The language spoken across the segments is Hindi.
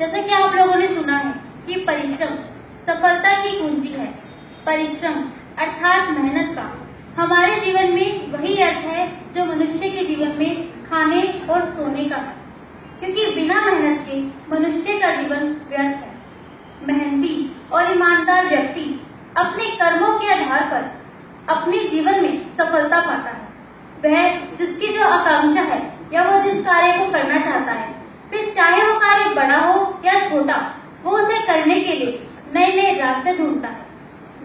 जैसा कि आप लोगों ने सुना है कि परिश्रम सफलता की कुंजी है। परिश्रम अर्थात मेहनत का हमारे जीवन में वही अर्थ है जो मनुष्य के जीवन में खाने और सोने का है, क्योंकि बिना मेहनत के मनुष्य का जीवन व्यर्थ है। मेहनती और ईमानदार व्यक्ति अपने कर्मों के आधार पर अपने जीवन में सफलता पाता है। वह जिसकी जो आकांक्षा है या वो जिस कार्य को करना चाहता है, फिर चाहे वो कार्य बड़ा हो या छोटा, वो उसे करने के लिए नए नए रास्ते ढूंढता है।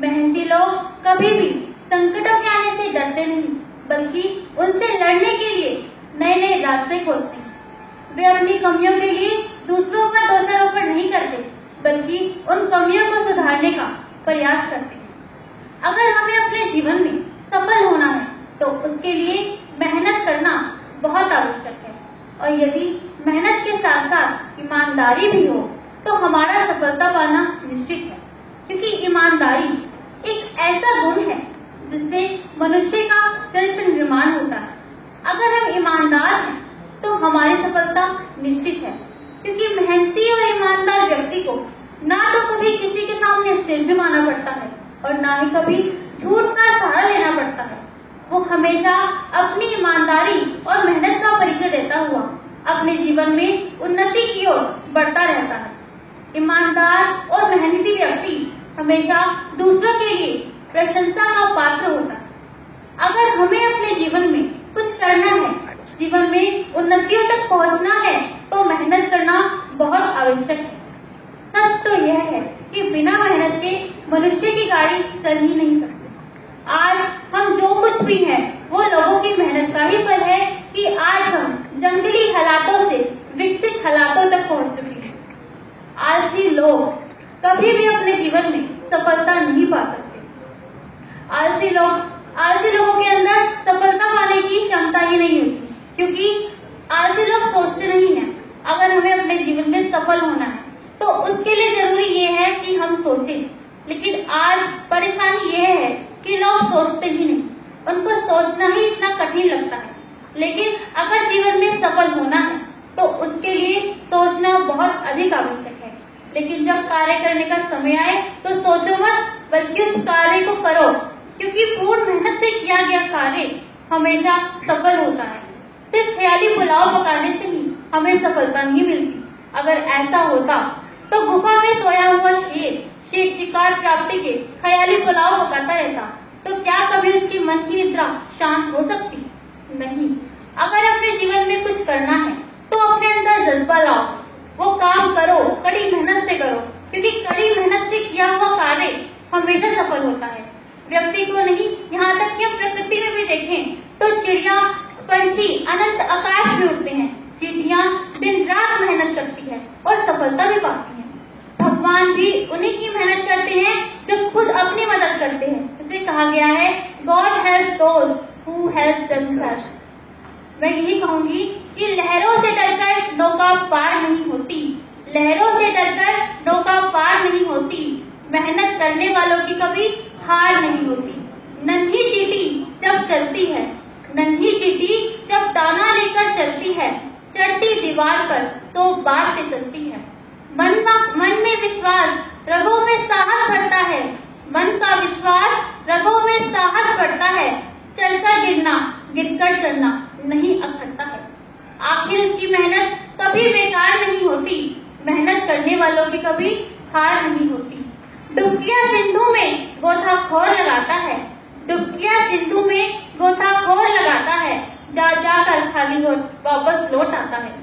मेहनती लोग कभी भी संकटों के आने से डरते नहीं, बल्कि उनसे लड़ने के लिए नए नए रास्ते खोजते हैं। वे अपनी कमियों के लिए दूसरों पर दोषारोपण नहीं करते, बल्कि उन कमियों को सुधारने का प्रयास करते हैं। अगर हमें अपने जीवन में सफल होना है तो उसके लिए मेहनत करना बहुत आवश्यक है, और यदि मेहनत के साथ साथ ईमानदारी भी हो तो हमारा सफलता पाना निश्चित है, क्योंकि ईमानदारी एक ऐसा गुण है जिससे मनुष्य का चरित्र निर्माण होता है। अगर हम ईमानदार हैं तो हमारी सफलता निश्चित है, क्योंकि मेहनती और ईमानदार व्यक्ति को ना तो कभी किसी के सामने सिर झुकाना पड़ता है और ना ही कभी झूठ का सहारा लेना पड़ता है। वो हमेशा अपनी ईमानदारी और मेहनत का परिचय देता हुआ अपने जीवन में उन्नति की ओर बढ़ता रहता है। ईमानदार और मेहनती व्यक्ति हमेशा दूसरों के लिए प्रशंसा का पात्र होता है। अगर हमें अपने जीवन में कुछ करना है, जीवन में उन्नतियों तक पहुंचना है, तो मेहनत करना बहुत आवश्यक है। सच तो यह है कि बिना मेहनत के मनुष्य की गाड़ी चल ही नहीं सकती। आज हम जो कुछ भी हैं, वो लोगों की मेहनत का ही फल है कि आज हम जंगली हालातों से विकसित हालातों तक पहुंच चुके हैं। आलसी लोग कभी भी अपने जीवन में सफलता नहीं पा सकते। आलसी लोगों के अंदर सफलता पाने की क्षमता ही नहीं होती, क्योंकि आलसी लोग सोचते नहीं हैं। अगर हमें अपने जीवन में सफल होना है तो उसके लिए जरूरी ये है कि हम सोचें, लेकिन आज परेशानी यह है कि लोग सोचते ही नहीं, उनको सोचना ही इतना कठिन लगता है। लेकिन अगर जीवन में सफल होना है तो उसके लिए सोचना बहुत अधिक आवश्यक है। लेकिन जब कार्य करने का समय आए तो सोचो मत, बल्कि उस कार्य को करो, क्योंकि पूर्ण मेहनत से किया गया कार्य हमेशा सफल होता है। सिर्फ ख्याली पुलाव पकाने से ही हमें सफलता नहीं मिलती। अगर ऐसा होता तो गुफा में सोया हुआ शेर शिकार प्राप्ति के ख्याली पुलाव पकाता रहता, तो क्या कभी उसकी मन की निद्रा शांत हो सकती? नहीं। अगर अपने जीवन में कुछ करना है तो अपने अंदर जज्बा लाओ, वो काम करो, कड़ी मेहनत से करो, क्योंकि कड़ी मेहनत से किया हुआ कार्य हमेशा सफल होता है। व्यक्ति को नहीं, यहाँ तक कि हम प्रकृति में भी देखें तो चिड़िया पंछी अनंत आकाश में उड़ते हैं, चींटियां दिन रात मेहनत करती है और सफलता भी पाती है। भगवान भी उन्हीं की मेहनत करते हैं जो खुद अपनी मदद करते हैं। इसे कहा गया है, God help those who help themselves. मैं यही कहूंगी कि लहरों से डरकर नौका पार नहीं होती, लहरों से डरकर नौका पार नहीं होती, मेहनत करने वालों की कभी हार नहीं होती। नन्ही चींटी जब चलती है, नन्ही चींटी जब दाना लेकर चलती है, चढ़ती दीवार पर तो बात फिसलती है। मन में विश्वास, रगों में साहस बढ़ता है, मन का विश्वास रगों में साहस बढ़ता है, चढ़कर गिरना गिरकर चढ़ना नहीं अखरता है। आखिर उसकी मेहनत कभी बेकार नहीं होती, मेहनत करने वालों की कभी हार नहीं होती। डुबकियां सिंधु में गोताखोर लगाता है, डुबकियां सिंधु में गोताखोर लगाता है, जा जाकर खाली वापस लौट आता है।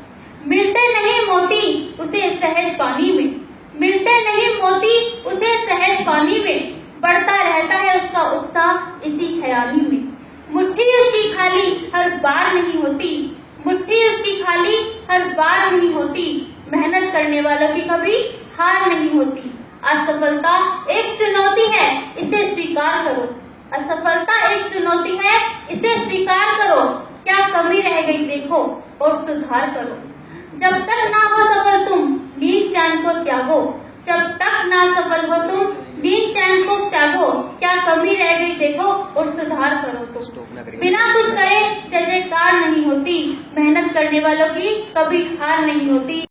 मिलते नहीं मोती उसे सहज पानी में, मिलते नहीं मोती उसे सहज पानी में, बढ़ता रहता है उसका उत्साह इसी ख्याली में। मुट्ठी उसकी खाली हर बार नहीं होती, मुट्ठी उसकी खाली हर बार नहीं होती, मेहनत करने वालों की कभी हार नहीं होती। असफलता एक चुनौती है, इसे स्वीकार करो। असफलता एक चुनौती है, इसे स्वीकार करो। क्या कमी रह गई देखो और सुधार करो। जब तक ना हो सफल तुम नींद चैन को त्यागो, जब तक ना सफल हो तुम नींद चैन को त्यागो। क्या कमी रह गई देखो और सुधार करो। तो बिना कुछ करे जय जयकार नहीं होती, मेहनत करने वालों की कभी हार नहीं होती।